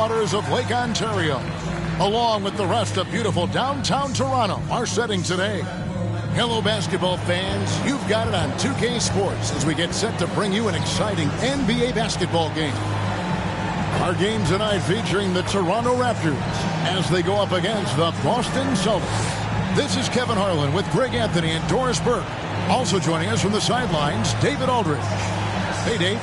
waters of Lake Ontario, along with the rest of beautiful downtown Toronto, are setting today. Hello, basketball fans. You've got it on 2K Sports as we get set to bring you an exciting NBA basketball game. Our game tonight featuring the Toronto Raptors as they go up against the Boston Celtics. This is Kevin Harlan with Greg Anthony and Doris Burke. Also joining us from the sidelines, David Aldridge. Hey, Dave.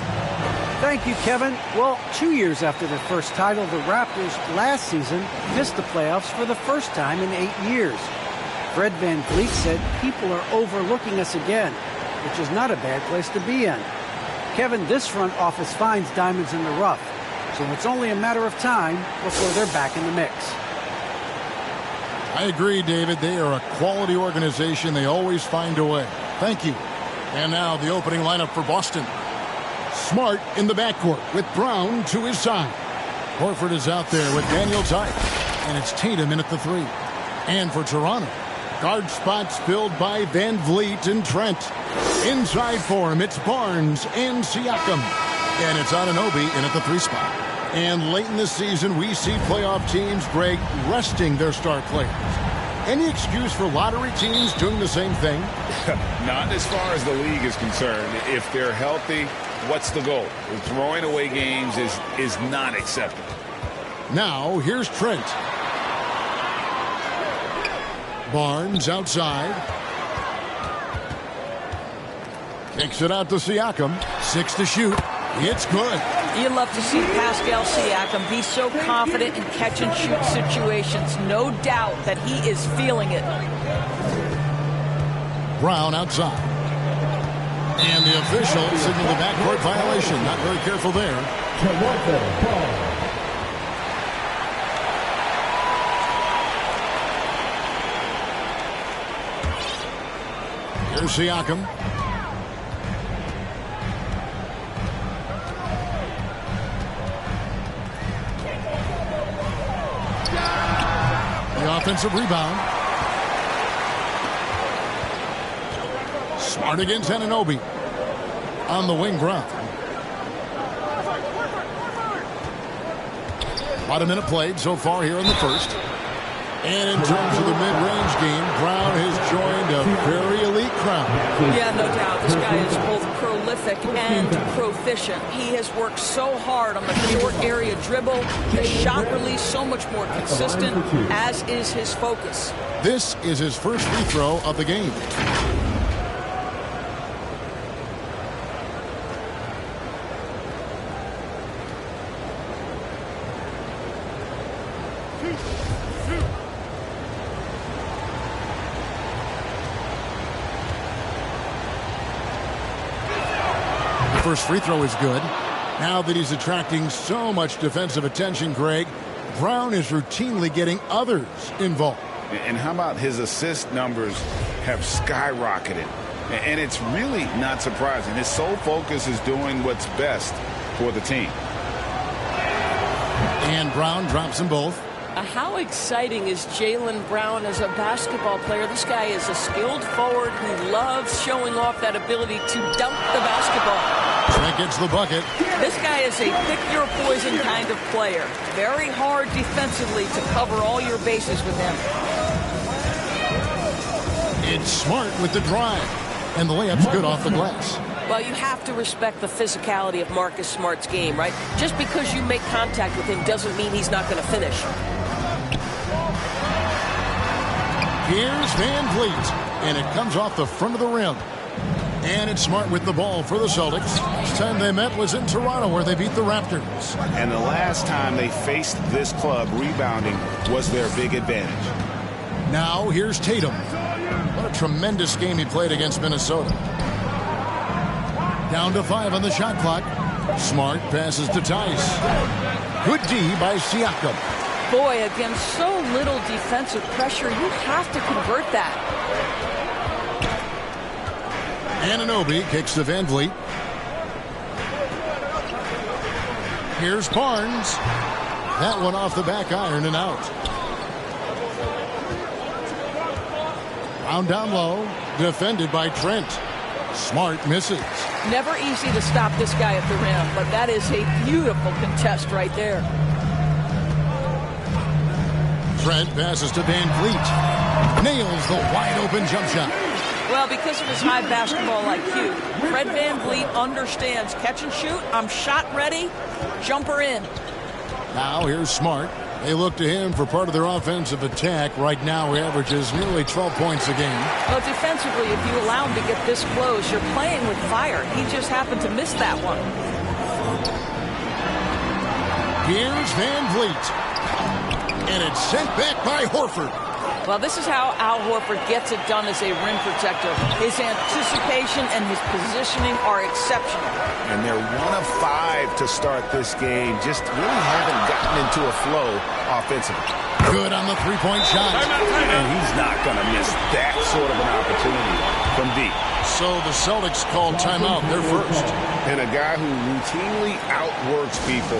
Thank you, Kevin. Well, 2 years after their first title, the Raptors last season missed the playoffs for the first time in 8 years. Fred VanVleet said people are overlooking us again, which is not a bad place to be in. Kevin, this front office finds diamonds in the rough, so it's only a matter of time before they're back in the mix. I agree, David. They are a quality organization. They always find a way. Thank you. And now the opening lineup for Boston. Smart in the backcourt with Brown to his side. Horford is out there with Daniel Tice. And it's Tatum in at the 3. And for Toronto, guard spots filled by VanVleet and Trent. Inside for him, it's Barnes and Siakam. And it's Anunoby in at the 3 spot. And late in the season, we see playoff teams, Greg, resting their star players. Any excuse for lottery teams doing the same thing? Not as far as the league is concerned. If they're healthy, what's the goal? Throwing away games is not acceptable. Now, here's Trent. Barnes outside. Kicks it out to Siakam. 6 to shoot. It's good. You love to see Pascal Siakam be so confident in catch-and-shoot situations. No doubt that he is feeling it. Brown outside. And the official signaled the backcourt violation. Not very careful there. Here's Siakam. The offensive rebound. Smart against Anunoby. On the wing, Brown. About a minute played so far here in the first. And in terms of the mid-range game, Brown has joined a very elite crowd. Yeah, no doubt. This guy is both prolific and proficient. He has worked so hard on the short area dribble. His shot release so much more consistent, as is his focus. This is his first free throw of the game. First free throw is good. Now that he's attracting so much defensive attention, Greg, Brown is routinely getting others involved. And how about his assist numbers have skyrocketed? And it's really not surprising. His sole focus is doing what's best for the team. And Brown drops them both. How exciting is Jaylen Brown as a basketball player? This guy is a skilled forward who loves showing off that ability to dunk the basketball. Trent gets the bucket. This guy is a pick-your-poison kind of player. Very hard defensively to cover all your bases with him. It's Smart with the drive. And the layup's good off the glass. Well, you have to respect the physicality of Marcus Smart's game, right? Just because you make contact with him doesn't mean he's not going to finish. Here's VanVleet, and it comes off the front of the rim. And it's Smart with the ball for the Celtics. Last time they met was in Toronto, where they beat the Raptors. And the last time they faced this club, rebounding was their big advantage. Now here's Tatum. What a tremendous game he played against Minnesota. Down to 5 on the shot clock. Smart passes to Tice. Good D by Siakam. Boy, against so little defensive pressure, you have to convert that. Anunoby kicks to VanVleet. Here's Barnes. That one off the back iron and out. Brown down low. Defended by Trent. Smart misses. Never easy to stop this guy at the rim, but that is a beautiful contest right there. Trent passes to Van Vliet. Nails the wide-open jump shot. Well, because of his high basketball IQ, Fred Van Vliet understands catch and shoot. I'm shot ready. Jumper in. Now here's Smart. They look to him for part of their offensive attack. Right now he averages nearly 12 points a game. Well, defensively, if you allow him to get this close, you're playing with fire. He just happened to miss that one. Here's Van Vliet. And it's sent back by Horford. Well, this is how Al Horford gets it done as a rim protector. His anticipation and his positioning are exceptional. And they're 1 of 5 to start this game. Just really haven't gotten into a flow offensively. Good on the three-point shot. And he's not going to miss that sort of an opportunity from deep. So the Celtics call timeout. They're first. And a guy who routinely outworks people,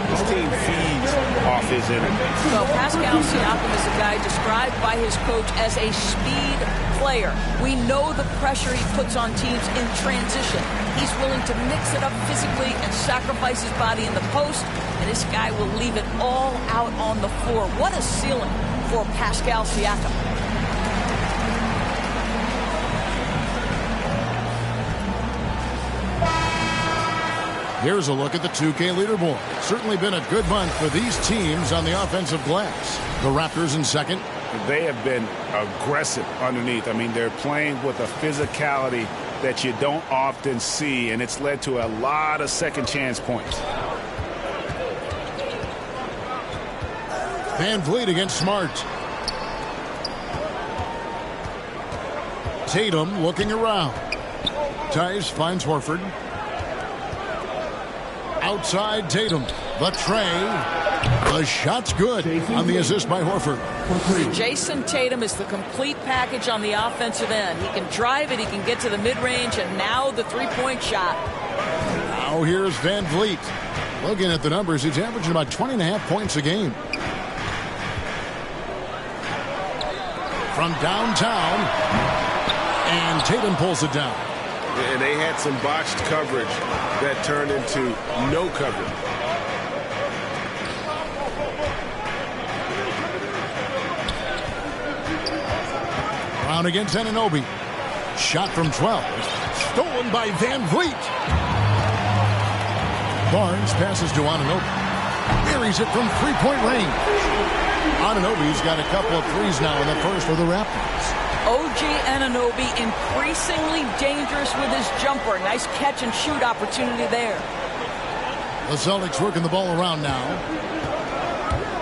his team feeds off his energy. Well, Pascal Siakam is a guy described by his coach as a speed player. We know the pressure he puts on teams in transition. He's willing to mix it up physically and sacrifice his body in the post, and this guy will leave it all out on the floor. What a ceiling for Pascal Siakam. Here's a look at the 2K leaderboard. Certainly been a good month for these teams on the offensive glass. The Raptors in second. They have been aggressive underneath. I mean, they're playing with a physicality that you don't often see, and it's led to a lot of second chance points. Van Vliet against Smart. Tatum looking around. Tice finds Horford. Outside Tatum. The tray. The shot's good on the assist by Horford. Jason Tatum is the complete package on the offensive end. He can drive it, he can get to the mid-range, and now the three-point shot. Now here's Van Vliet. Looking at the numbers, he's averaging about 20.5 points a game. From downtown, and Tatum pulls it down. And they had some botched coverage that turned into no coverage. Brown against Anunoby. Shot from 12. Stolen by Van Vliet. Barnes passes to Anunoby. Buries it from three-point range. Anunoby's got a couple of threes now in the first for the Raptors. OG Anunoby increasingly dangerous with his jumper. Nice catch and shoot opportunity there. The Celtics working the ball around now.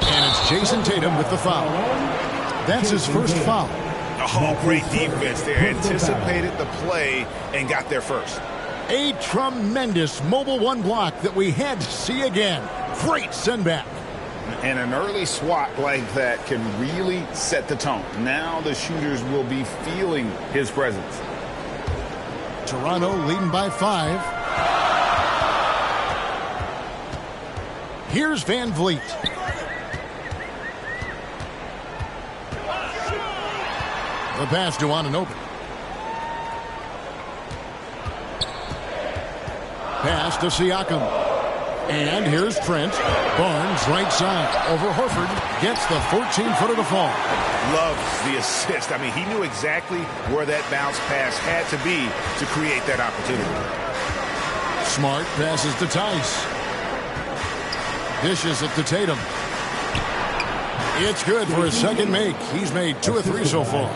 And it's Jason Tatum with the foul. That's his first foul. Oh, great defense there. Anticipated the play and got there first. A tremendous mobile one block that we had to see again. Great send back. And an early swat like that can really set the tone. Now the shooters will be feeling his presence. Toronto leading by 5. Here's Van Vliet. The pass to Anunoby. Pass to Siakam. And here's Trent. Barnes right side over Horford. Gets the 14-footer to fall. Loves the assist. I mean, he knew exactly where that bounce pass had to be to create that opportunity. Smart passes to Tice. Dishes it to Tatum. It's good for his second make. He's made 2 of 3 so far.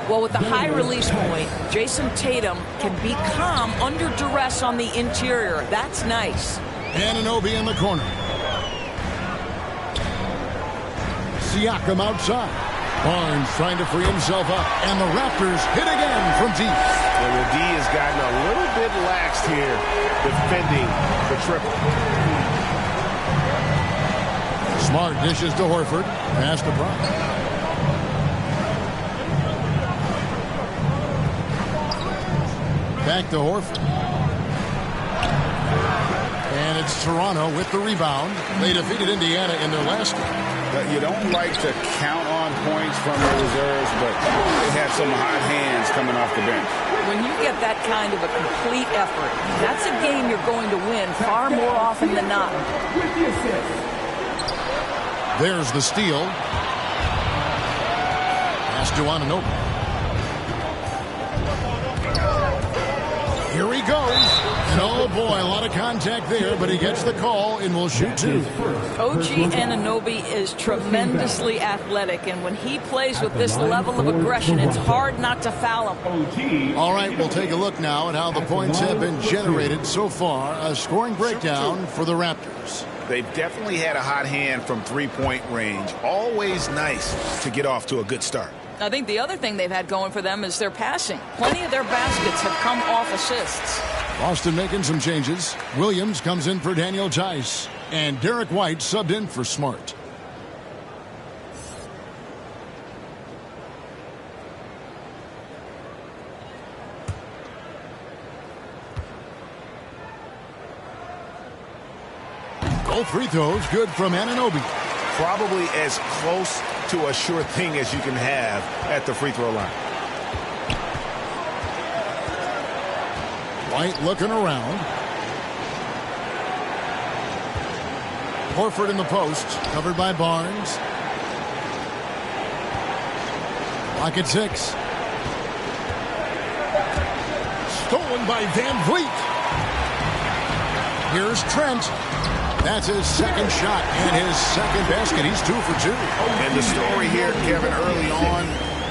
Well, with the high release point, Jason Tatum can be calm under duress on the interior. That's nice. Anunoby in the corner. Siakam outside. Barnes trying to free himself up. And the Raptors hit again from deep. Well, the D has gotten a little bit laxed here defending the triple. Smart dishes to Horford. Pass to Brown. Back to Horford. And it's Toronto with the rebound. They defeated Indiana in their last game. You don't like to count on points from the reserves, but they have some hot hands coming off the bench. When you get that kind of a complete effort, that's a game you're going to win far more often than not. There's the steal. pass to Anunoby. Here he goes. And oh boy, a lot of contact there, but he gets the call and will shoot two. OG Anunoby is tremendously athletic, and when he plays with this level of aggression, it's hard not to foul him. All right, we'll take a look now at how the points have been generated so far. A scoring breakdown for the Raptors. They've definitely had a hot hand from three-point range. Always nice to get off to a good start. I think the other thing they've had going for them is their passing. Plenty of their baskets have come off assists. Boston making some changes. Williams comes in for Daniel Tice. And Derek White subbed in for Smart. Both free throws good from Anunoby. Probably as close to a sure thing as you can have at the free throw line. White looking around. Horford in the post, covered by Barnes. Lock at 6. Stolen by Van Vliet. Here's Trent. That's his second shot and his second basket. He's 2 for 2. And the story here, Kevin, early on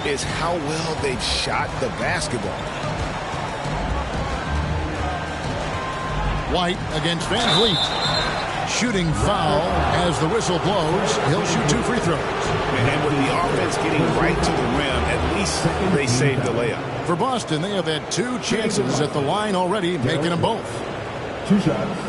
is how well they've shot the basketball. White against Van Vliet. Shooting foul as the whistle blows. He'll shoot 2 free throws. And with the offense getting right to the rim, at least they saved the layup. For Boston, they have had 2 chances at the line already, making them both. 2 shots.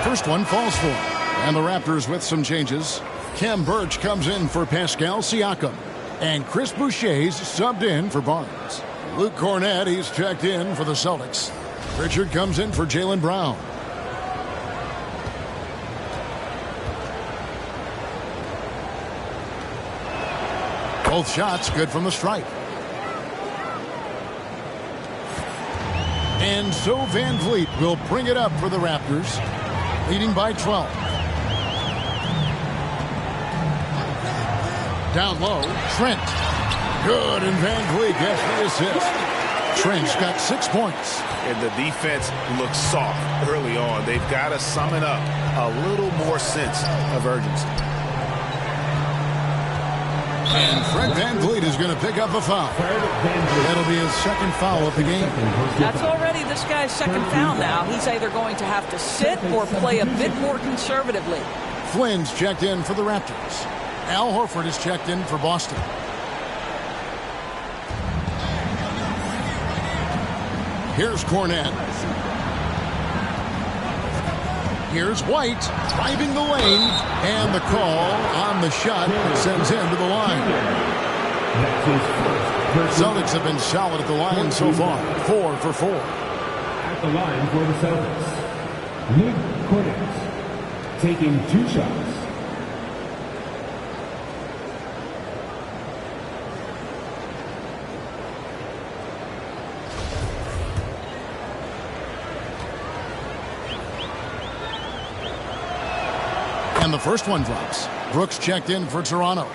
First one falls for him. And the Raptors with some changes. Khem Birch comes in for Pascal Siakam. And Chris Boucher's subbed in for Barnes. Luke Cornett, he's checked in for the Celtics. Richard comes in for Jaylen Brown. Both shots good from the stripe. And so Van Vliet will bring it up for the Raptors, leading by 12. Down low, Trent. Good, and Van Vliet gets the assist. Trent's got 6 points. And the defense looks soft early on. They've got to summon up a little more sense of urgency. And Fred Van Vliet is going to pick up a foul. That'll be his second foul of the game. That's already this guy's second foul now. He's either going to have to sit or play a bit more conservatively. Flynn's checked in for the Raptors. Al Horford is checked in for Boston. Here's Cornett. Here's White driving the lane, and the call on the shot sends him to the line. Celtics have been solid at the line so far, 4 for 4. At the line for the Celtics, Luke Cornett taking 2 shots. And the first one drops. Brooks checked in for Toronto.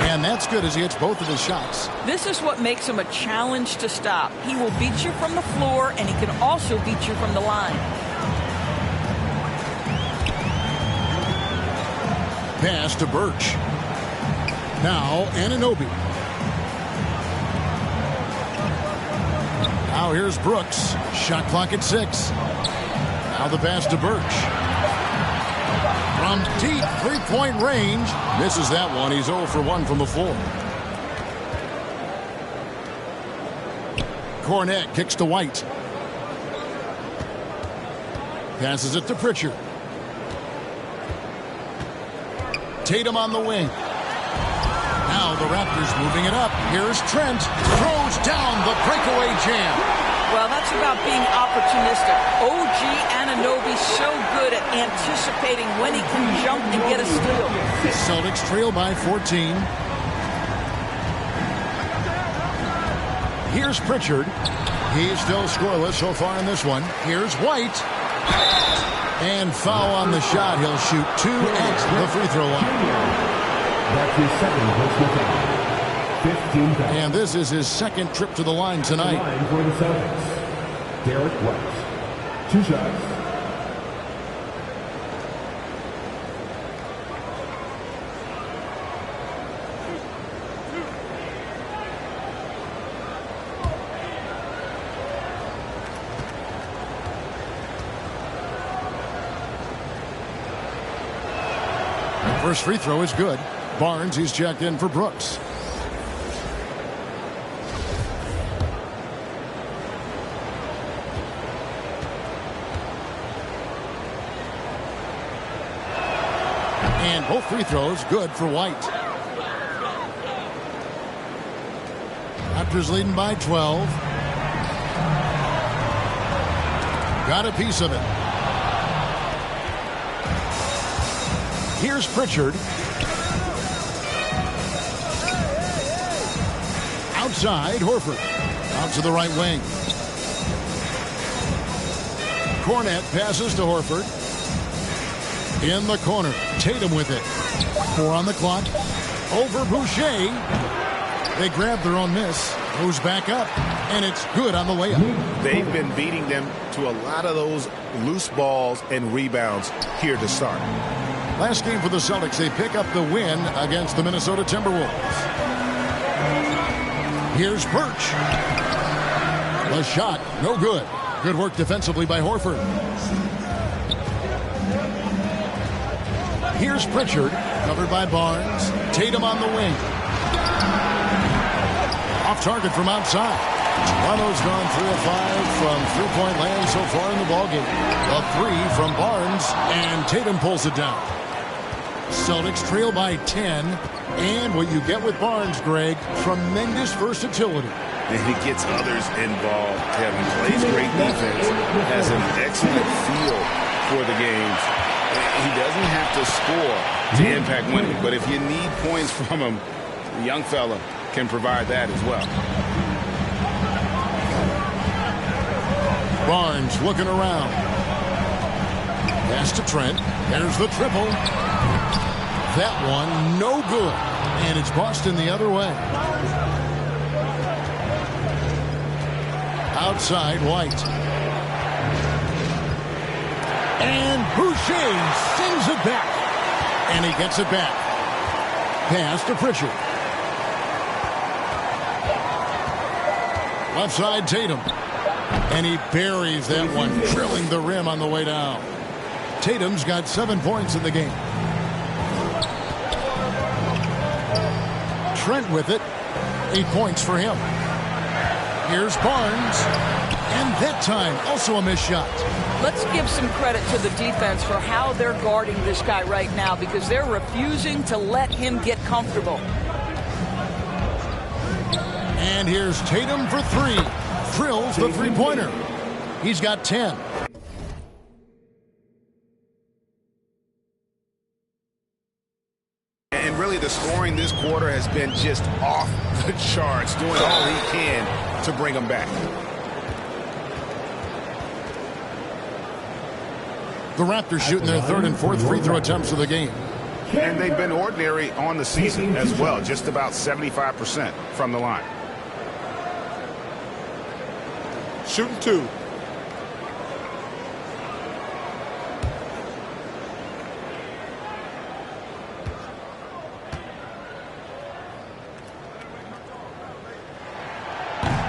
And that's good as he hits both of his shots. This is what makes him a challenge to stop. He will beat you from the floor, and he can also beat you from the line. Pass to Birch. Now Anunoby. Now here's Brooks. Shot clock at 6. Now the pass to Birch. From deep three-point range. Misses that one. He's 0 for 1 from the floor. Cornett kicks to White. Passes it to Pritchard. Tatum on the wing. Now Now the Raptors moving it up. Here's Trent. Throws down the breakaway jam. Well, that's about being opportunistic. OG Anunoby so good at anticipating when he can jump and get a steal. Celtics trail by 14. Here's Pritchard. He's still scoreless so far in this one. Here's White. And foul on the shot. He'll shoot 2 at the free throw line. That's his second personal foul. 15 fouls. And this is his second trip to the line tonight. Line for the Celtics. Derek White. 2 shots. First free throw is good. Barnes, he's checked in for Brooks. And both free throws good for White. Raptors leading by 12. Got a piece of it. Here's Pritchard. Outside, Horford. Out to the right wing. Cornet passes to Horford. In the corner. Tatum with it. 4 on the clock. Over Boucher. They grab their own miss. Goes back up. And it's good on the layup. They've been beating them to a lot of those loose balls and rebounds here to start. Last game for the Celtics, they pick up the win against the Minnesota Timberwolves. Here's Birch. The shot, no good. Good work defensively by Horford. Here's Pritchard, covered by Barnes. Tatum on the wing. Off target from outside. Toronto's gone 3 of 5 from three-point land so far in the ballgame. A 3 from Barnes, and Tatum pulls it down. Celtics trail by 10, and what you get with Barnes, Greg, tremendous versatility. And he gets others involved. Kevin plays great defense, has an excellent feel for the games. He doesn't have to score to impact winning, but if you need points from him, the young fella can provide that as well. Barnes looking around. Pass to Trent. There's the triple. That one, no good. And it's Boston the other way. Outside, White. And Boucher sends it back. And he gets it back. Pass to Pritchard. Left side, Tatum. And he buries that one, drilling the rim on the way down. Tatum's got 7 points in the game. Trent with it. 8 points for him. Here's Barnes. And that time, also a missed shot. Let's give some credit to the defense for how they're guarding this guy right now, because they're refusing to let him get comfortable. And here's Tatum for 3. Drills the three-pointer. He's got 10. And really the scoring this quarter has been just off the charts, doing all he can to bring them back. The Raptors shooting their 3rd and 4th free throw attempts of the game. And they've been ordinary on the season as well, just about 75% from the line. Shooting 2.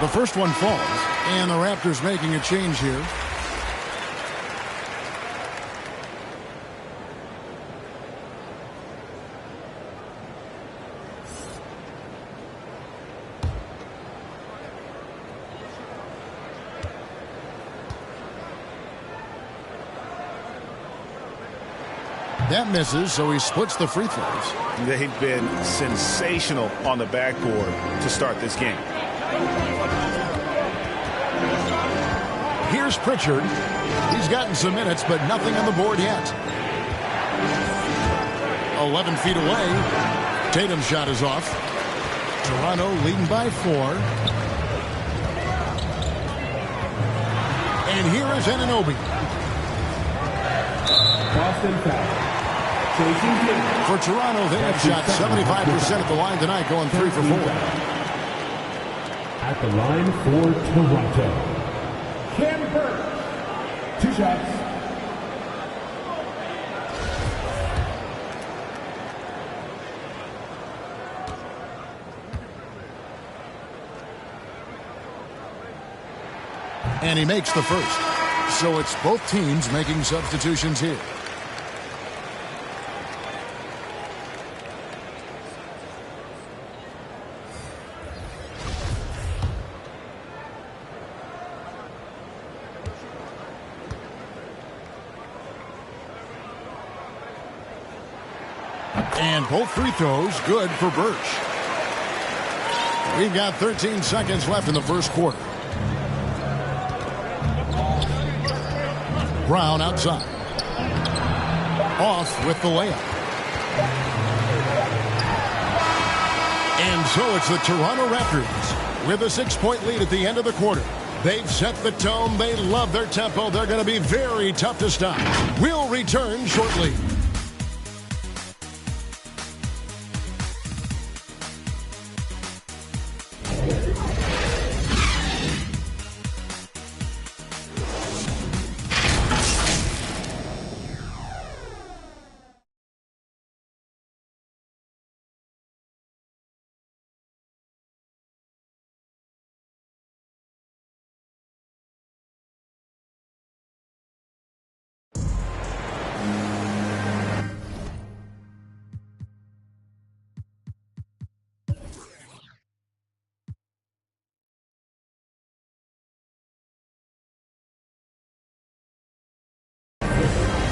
The first one falls, and the Raptors making a change here. That misses, so he splits the free throws. They've been sensational on the backboard to start this game. Here's Pritchard. He's gotten some minutes, but nothing on the board yet. 11 feet away. Tatum's shot is off. Toronto leading by 4. And here is Anunoby. Boston foul. For Toronto, they have shot 75% at the line tonight, going 3 for 4. At the line for Toronto, Cam Burke. 2 shots. And he makes the first. So it's both teams making substitutions here. And both free throws good for Birch. We've got 13 seconds left in the first quarter. Brown outside. Off with the layup. And so it's the Toronto Raptors with a 6-point lead at the end of the quarter. They've set the tone. They love their tempo. They're going to be very tough to stop. We'll return shortly.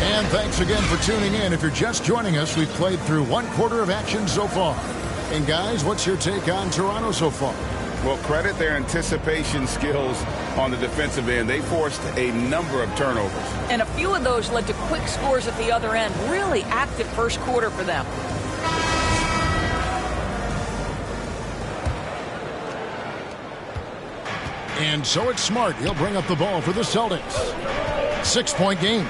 And thanks again for tuning in. If you're just joining us, we've played through 1 quarter of action so far. And guys, what's your take on Toronto so far? Well, credit their anticipation skills on the defensive end. They forced a number of turnovers. And a few of those led to quick scores at the other end. Really active first quarter for them. And so it's Smart. He'll bring up the ball for the Celtics. 6-point game.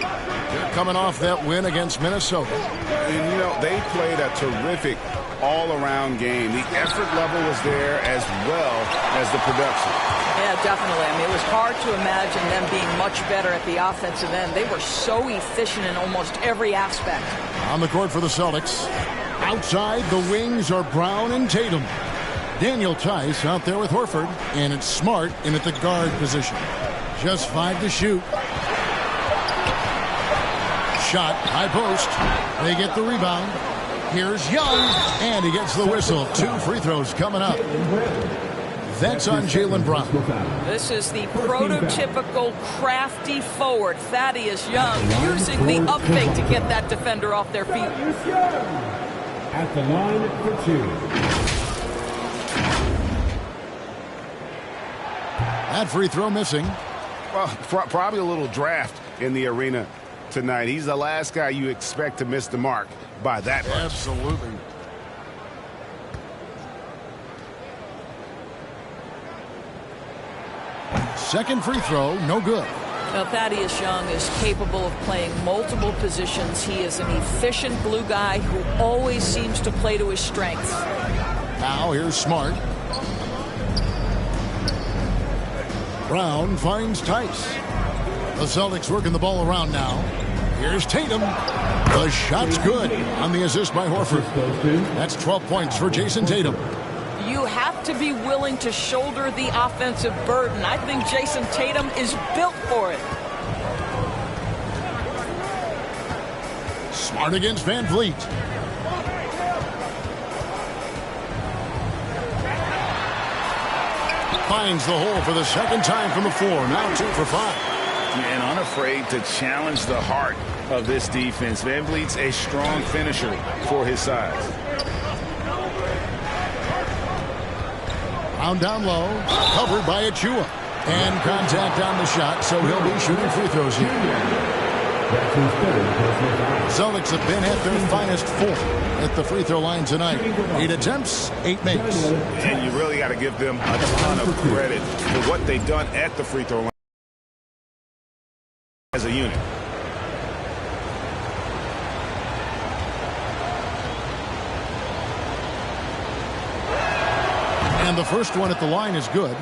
They're coming off that win against Minnesota. And, you know, they played a terrific all-around game. The effort level was there as well as the production. Yeah, definitely. I mean, it was hard to imagine them being much better at the offensive end. They were so efficient in almost every aspect. On the court for the Celtics. Outside, the wings are Brown and Tatum. Daniel Tice out there with Horford. And it's Smart in at the guard position. Just 5 to shoot. Shot, high post. They get the rebound. Here's Young, and he gets the whistle. 2 free throws coming up. That's on Jaylen Brown. This is the prototypical crafty forward, Thaddeus Young, using the up fake to get that defender off their feet. At the line for 2. That free throw missing. Well, probably a little draft in the arena tonight. He's the last guy you expect to miss the mark by that much. Absolutely. Second free throw, no good. Now, Thaddeus Young is capable of playing multiple positions. He is an efficient glue guy who always seems to play to his strengths. Now here's Smart. Brown finds Tice. The Celtics working the ball around now. Here's Tatum. The shot's good on the assist by Horford. That's 12 points for Jason Tatum. You have to be willing to shoulder the offensive burden. I think Jason Tatum is built for it. Smart against Van Vliet. Finds the hole for the second time from the floor. Now 2 for 5. And unafraid to challenge the heart of this defense. Van Vliet's a strong finisher for his size. Brown down low, covered by Achua. And contact on the shot, so he'll be shooting free throws here. Celtics have been at their finest 4 at the free throw line tonight. 8 attempts, 8 makes. And you really got to give them a ton of credit for what they've done at the free throw line as a unit. And the first one at the line is good.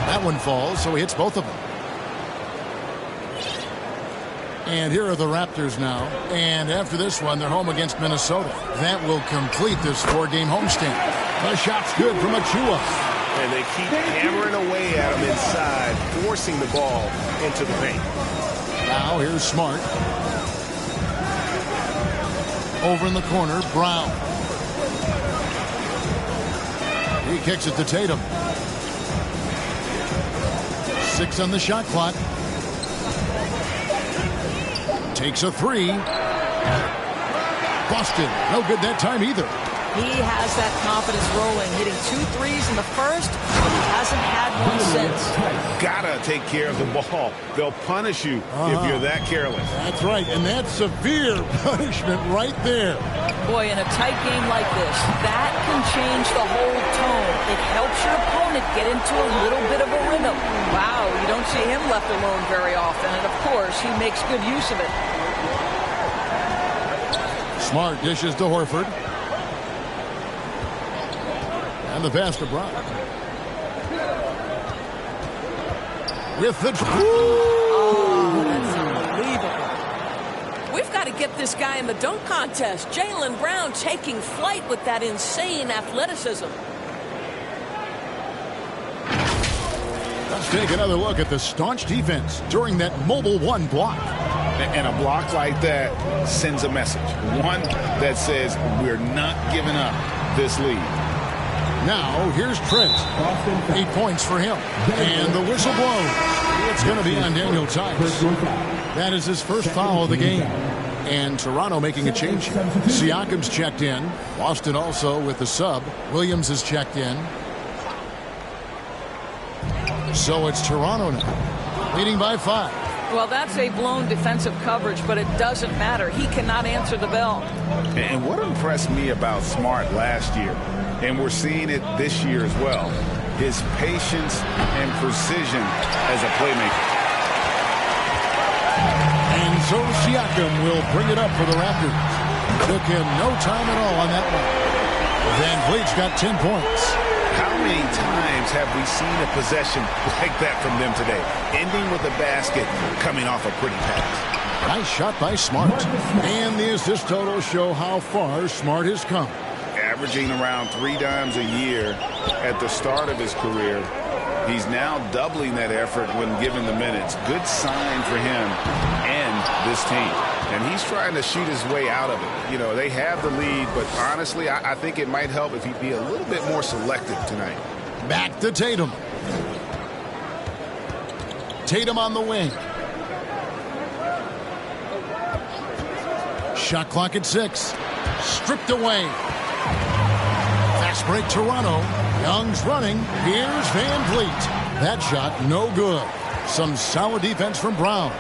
That one falls, so he hits both of them. And here are the Raptors now. And after this one, they're home against Minnesota. That will complete this 4-game homestand. The shot's good from Achua. And they keep hammering away at him inside, forcing the ball into the paint. Now here's Smart. Over in the corner, Brown. He kicks it to Tatum. 6 on the shot clock. Takes a 3. Busted. No good that time either. He has that confidence rolling, hitting 2 threes in the first, but he hasn't had one since. Gotta take care of the ball. They'll punish you if you're that careless. That's right, and that's severe punishment right there. Boy, in a tight game like this, that can change the whole tone. It helps your opponent get into a little bit of a rhythm. Wow, you don't see him left alone very often, and of course, he makes good use of it. Smart dishes to Horford. And the pass to Brown. With the... Oh, that's unbelievable. We've got to get this guy in the dunk contest. Jaylen Brown taking flight with that insane athleticism. Let's take another look at the staunch defense during that mobile 1 block. And a block like that sends a message. One that says we're not giving up this lead. Now, here's Trent. 8 points for him. And the whistle blows. It's going to be on Daniel Tice. That is his first foul of the game. And Toronto making a change. Siakam's checked in. Boston also with the sub. Williams is checked in. So it's Toronto now, leading by 5. Well, that's a blown defensive coverage, but it doesn't matter. He cannot answer the bell. And what impressed me about Smart last year, and we're seeing it this year as well, his patience and precision as a playmaker. And so Siakam will bring it up for the Raptors. Took him no time at all on that one. Van Vliet's got 10 points. How many times have we seen a possession like that from them today? Ending with a basket, coming off a pretty pass. Nice shot by Smart. And the assist totals show how far Smart has come. Averaging around 3 dimes a year at the start of his career. He's now doubling that effort when given the minutes. Good sign for him and this team. And he's trying to shoot his way out of it. You know, they have the lead, but honestly, I think it might help if he'd be a little bit more selective tonight. Back to Tatum. Tatum on the wing. Shot clock at 6. Stripped away. Fast break Toronto. Young's running. Here's Van Vliet. That shot no good. Some solid defense from Brown.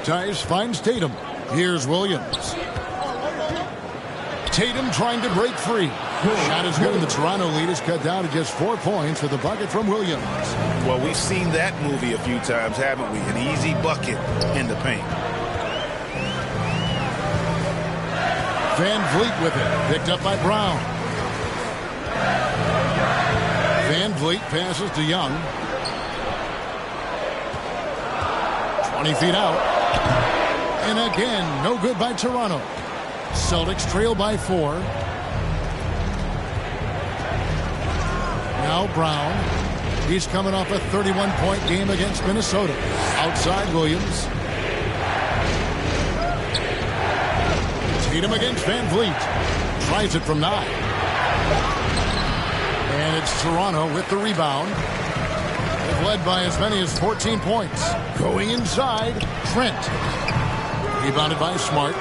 Tice finds Tatum. Here's Williams. Tatum trying to break free. Shot is good, and the Toronto lead is cut down to just 4 points with a bucket from Williams. Well, we've seen that movie a few times, haven't we? An easy bucket in the paint. Van Vliet with it. Picked up by Brown. Van Vliet passes to Young. 20 feet out. And again, no good by Toronto. Celtics trail by 4. Now Brown. He's coming off a 31-point game against Minnesota. Outside Williams. Tatum against Van Vliet. Tries it from 9. And it's Toronto with the rebound. They've led by as many as 14 points. Going inside, Trent. Rebounded by Smart.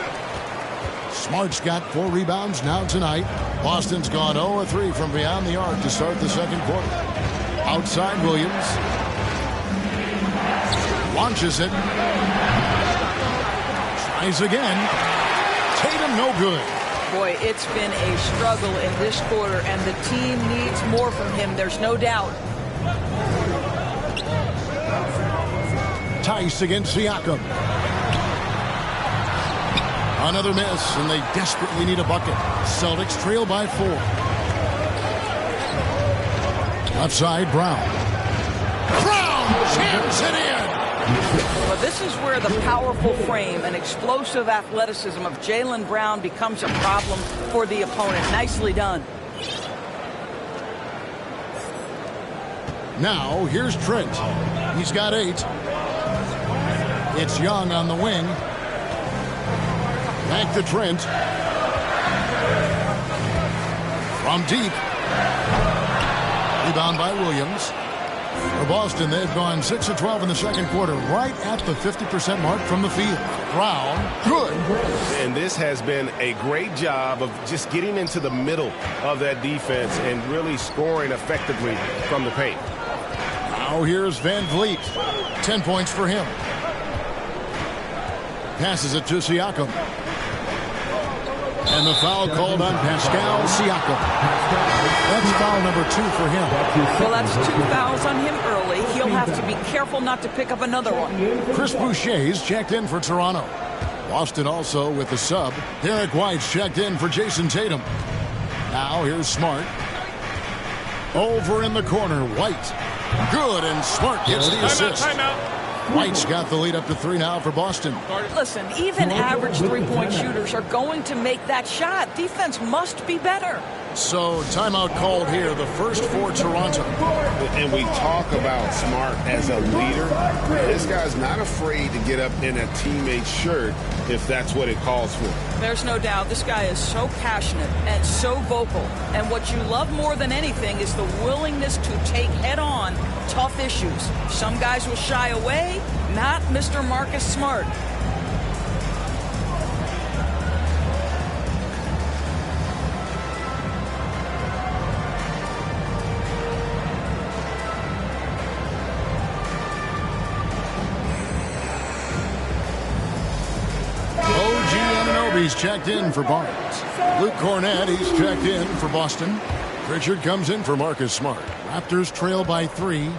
Smart's got 4 rebounds now tonight. Boston's gone 0-3 from beyond the arc to start the second quarter. Outside Williams. Launches it. Tries again. Tatum no good. Boy, it's been a struggle in this quarter, and the team needs more from him. There's no doubt. Tice against Siakam. Another miss, and they desperately need a bucket. Celtics trail by 4. Outside Brown. Brown jams it in. Well, this is where the powerful frame and explosive athleticism of Jaylen Brown becomes a problem for the opponent. Nicely done. Now, here's Trent. He's got 8. It's Young on the wing. Back to Trent. From deep. Rebound by Williams. For Boston, they've gone 6 of 12 in the second quarter, right at the 50% mark from the field. Brown, good. And this has been a great job of just getting into the middle of that defense and really scoring effectively from the paint. Now here's Van Vliet. 10 points for him. Passes it to Siakam. And the foul called on Pascal Siakam. That's foul number 2 for him. Well, that's 2 fouls on him early. He'll have to be careful not to pick up another one. Chris Boucher's checked in for Toronto. Boston also with the sub. Derek White's checked in for Jason Tatum. Now here's Smart. Over in the corner, White. Good, and Smart gets the assist. Timeout. White's got the lead up to 3 now for Boston. Listen, even average three-point shooters are going to make that shot. Defense must be better. So timeout called here, the first for Toronto. And we talk about Smart as a leader. This guy's not afraid to get up in a teammate's shirt if that's what it calls for. There's no doubt this guy is so passionate and so vocal. And what you love more than anything is the willingness to take head-on tough issues. Some guys will shy away, not Mr. Marcus Smart. He's checked in for Barnes. Luke Cornett, he's checked in for Boston. Pritchard comes in for Marcus Smart. Raptors trail by 3.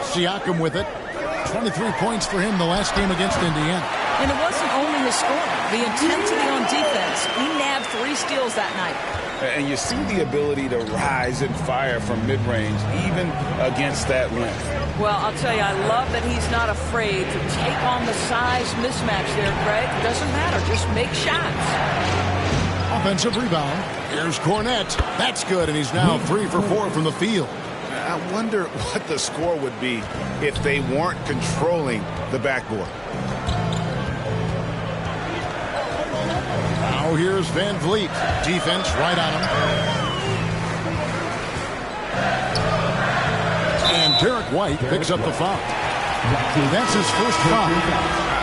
Siakam with it. 23 points for him the last game against Indiana. And it wasn't only his scoring, the intensity on defense. He nabbed 3 steals that night. And you see the ability to rise and fire from mid-range, even against that length. Well, I'll tell you, I love that he's not afraid to take on the size mismatch there, Greg. Doesn't matter. Just make shots. Offensive rebound. Here's Cornett. That's good, and he's now 3 for 4 from the field. I wonder what the score would be if they weren't controlling the backboard. Now here's Van Vliet. Defense right on him. And Derek White picks up the foul. That's his first foul.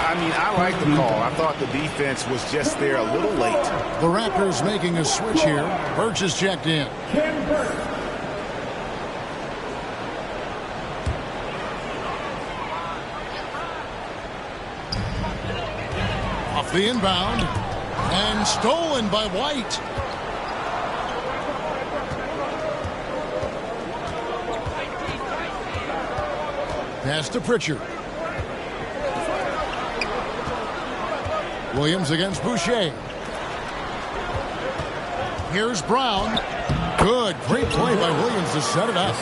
I mean, I like the call. I thought the defense was just there a little late. The Raptors making a switch here. Birch is checked in. Off the inbound. And stolen by White. Pass to Pritchard. Williams against Boucher. Here's Brown. Good. Great play by Williams to set it up.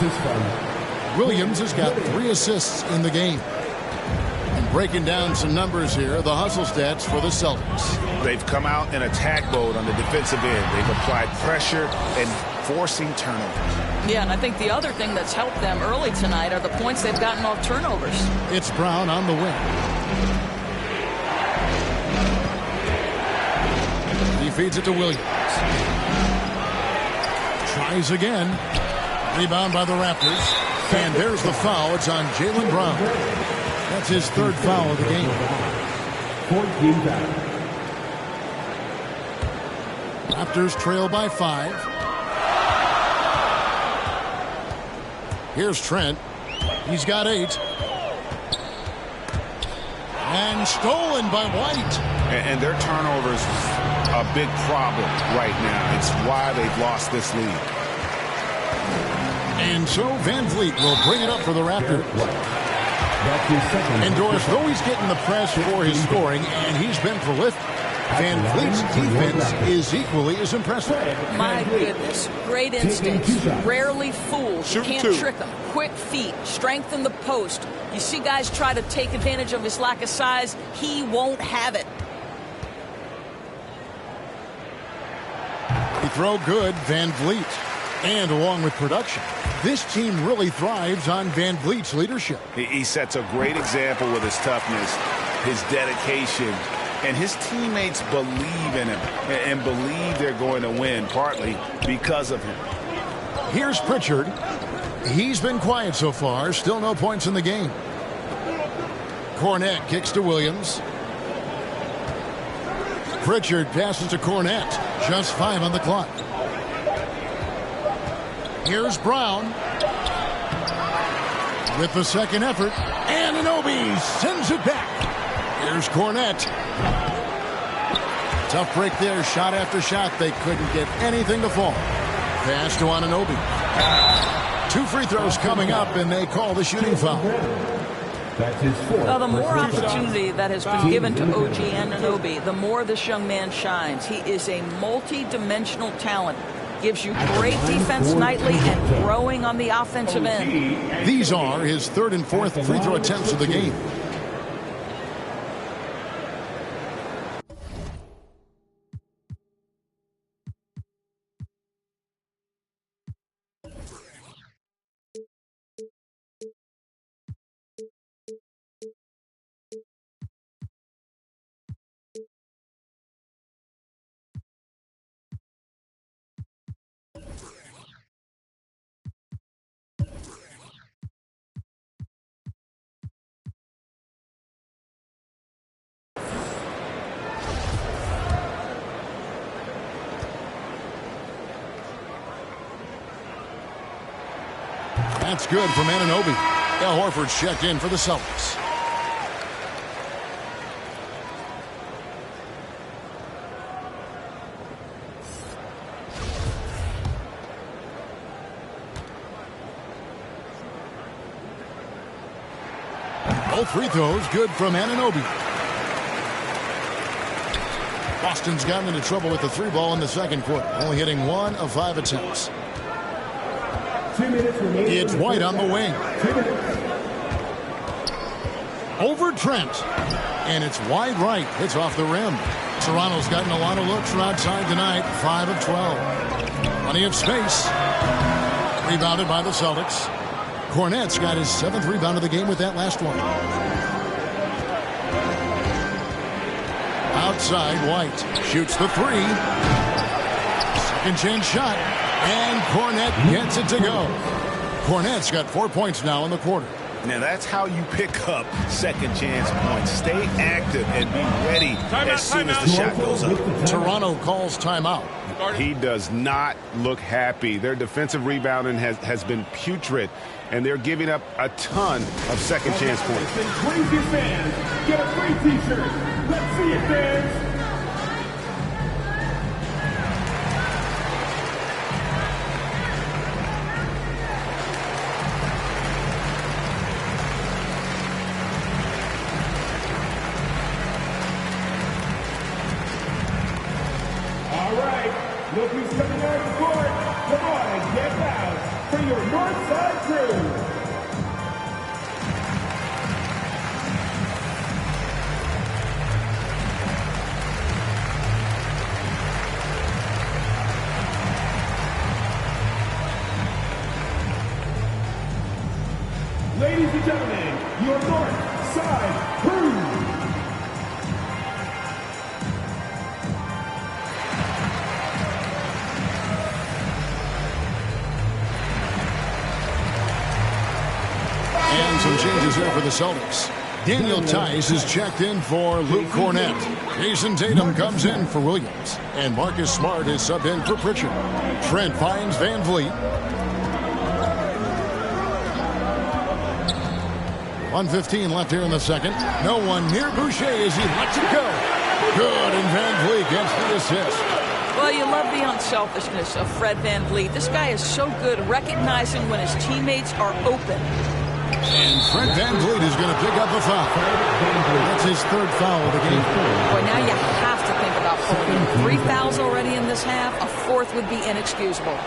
Williams has got 3 assists in the game. And breaking down some numbers here, the hustle stats for the Celtics. They've come out in attack mode on the defensive end. They've applied pressure and forcing turnovers. Yeah, and I think the other thing that's helped them early tonight are the points they've gotten off turnovers. It's Brown on the wing. He feeds it to Williams. Tries again. Rebound by the Raptors. And there's the foul. It's on Jaylen Brown. That's his third foul of the game. 14 foul. Raptors trail by 5. Here's Trent. He's got 8. And stolen by White. And their turnovers a big problem right now. It's why they've lost this lead. And so Van Vliet will bring it up for the Raptors. And Doris, though he's getting the press for his scoring, and he's been prolific, Van Vliet's defense is equally as impressive. My goodness, great instincts, rarely fools. You can't trick them. Quick feet, strength in the post. You see guys try to take advantage of his lack of size. He won't have it. He throw good, Van Vliet. And along with production, this team really thrives on Van Vliet's leadership. He sets a great example with his toughness, his dedication, and his teammates believe in him and believe they're going to win, partly because of him. Here's Pritchard. He's been quiet so far. Still no points in the game. Cornette kicks to Williams. Pritchard passes to Cornette. Just 5 on the clock. Here's Brown with the second effort. And Anunoby sends it back. Here's Cornette. Tough break there. Shot after shot. They couldn't get anything to fall. Pass to Anunoby. 2 free throws coming up, and they call the shooting foul. That's his fourth. Well, the more opportunity that has been given to OG Anunoby, the more this young man shines. He is a multi-dimensional talent. Gives you great defense nightly and growing on the offensive end. These are his 3rd and 4th free throw attempts of the game. That's good from Anunoby. Al Horford's checked in for the Celtics. Both free throws good from Anunoby. Boston's gotten into trouble with the 3 ball in the second quarter, only hitting 1 of 5 attempts. 2 minutes remaining. It's White on the wing. 2 minutes. Over Trent. And it's wide right. It's off the rim. Toronto's gotten a lot of looks from outside tonight. 5 of 12. Plenty of space. Rebounded by the Celtics. Cornette's got his 7th rebound of the game with that last one. Outside, White shoots the 3. Second chance shot. And Cornette gets it to go. Cornette's got 4 points now in the quarter. Now that's how you pick up second chance points. Stay active and be ready as soon as the shot goes up. Toronto calls timeout. He does not look happy. Their defensive rebounding has been putrid, and they're giving up a ton of second chance points. Crazy fans, get a free t-shirt. Let's see it, fans. Look who's coming out of the court. Come on and get loud for your Northside crew. Offside. Prove. And some changes here for the Celtics. Daniel Tice is checked in for Luke Cornett. Jason Tatum comes in for Williams. And Marcus Smart is subbed in for Pritchard. Trent finds Van Vliet. 1:15 left here in the second. No one near Boucher as he lets it go. Good, and Van Vliet gets the assist. Well, you love the unselfishness of Fred Van Vliet. This guy is so good recognizing when his teammates are open. And Fred Van Vliet is going to pick up a foul. That's his third foul of the game. Boy, now you have to think about pulling in 3 fouls already in this half. A fourth would be inexcusable.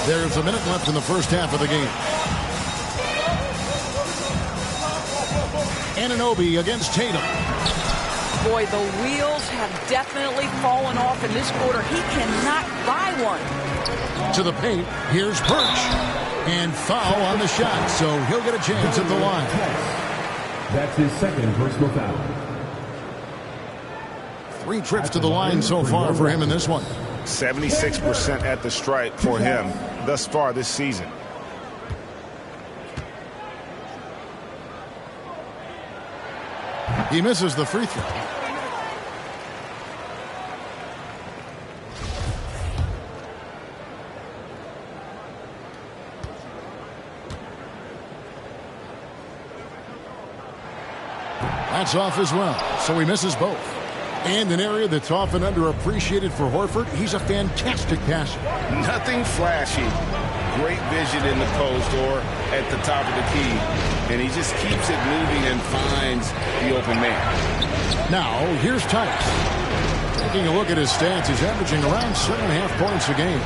There's a minute left in the first half of the game. Anunoby against Tatum. Boy, the wheels have definitely fallen off in this quarter. He cannot buy one. To the paint, here's Birch. And foul on the shot, so he'll get a chance at the line. That's his second personal foul. 3 trips to the line so far for him in this one. 76% at the stripe for him thus far this season. He misses the free throw. That's off as well, so he misses both. And an area that's often underappreciated for Horford, he's a fantastic passer. Nothing flashy. Great vision in the post or at the top of the key. And he just keeps it moving and finds the open man. Now, here's Tice. Taking a look at his stats, he's averaging around 7.5 points a game.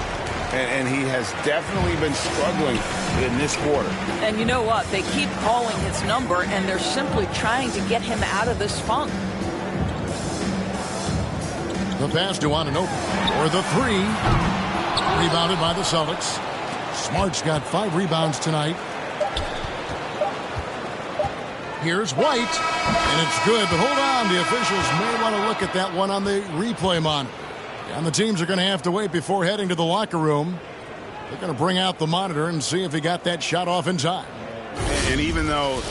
And he has definitely been struggling in this quarter. And you know what? They keep calling his number, and they're simply trying to get him out of this funk. The pass to Anunoby for the 3. Rebounded by the Celtics. Smart's got 5 rebounds tonight. Here's White. And it's good, but hold on. The officials may want to look at that one on the replay monitor. And the teams are going to have to wait before heading to the locker room. They're going to bring out the monitor and see if he got that shot off in time. And even though,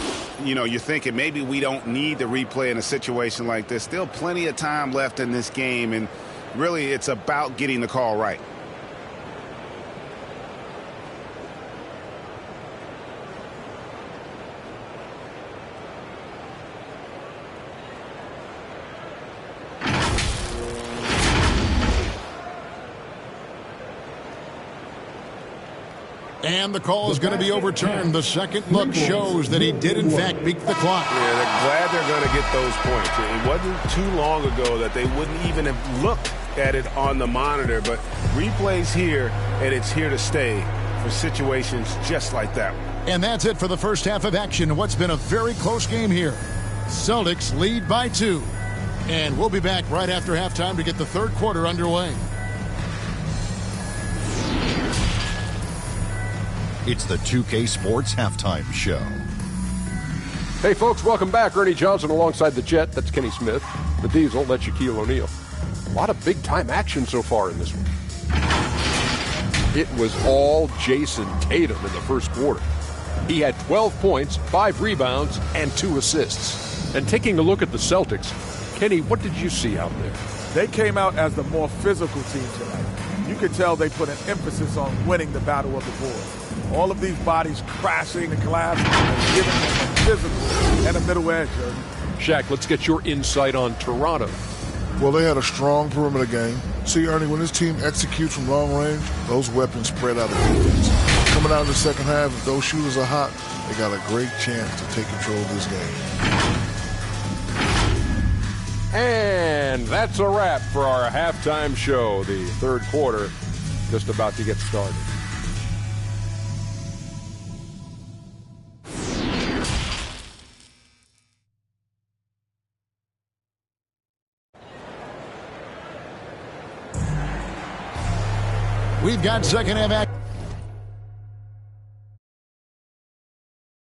you know, you're thinking maybe we don't need the replay in a situation like this, still plenty of time left in this game, and really it's about getting the call right. And the call is going to be overturned. The second look shows that he did, in fact, beat the clock. Yeah, they're glad they're going to get those points. It wasn't too long ago that they wouldn't even have looked at it on the monitor. But replay's here, and it's here to stay for situations just like that one. And that's it for the first half of action. What's been a very close game here. Celtics lead by 2. And we'll be back right after halftime to get the third quarter underway. It's the 2K Sports Halftime Show. Hey, folks, welcome back. Ernie Johnson alongside the Jet. That's Kenny Smith. The Diesel, that's Shaquille O'Neal. A lot of big-time action so far in this one. It was all Jason Tatum in the first quarter. He had 12 points, 5 rebounds, and 2 assists. And taking a look at the Celtics, Kenny, what did you see out there? They came out as the more physical team tonight. You could tell they put an emphasis on winning the battle of the boards. All of these bodies crashing and collapsing and giving them a physical and a middle edge. Shaq, let's get your insight on Toronto. Well, they had a strong perimeter game. See, Ernie, when this team executes from long range, those weapons spread out the defense. Coming out in the second half, if those shooters are hot, they got a great chance to take control of this game. And that's a wrap for our halftime show. The third quarter just about to get started. We've got second half action.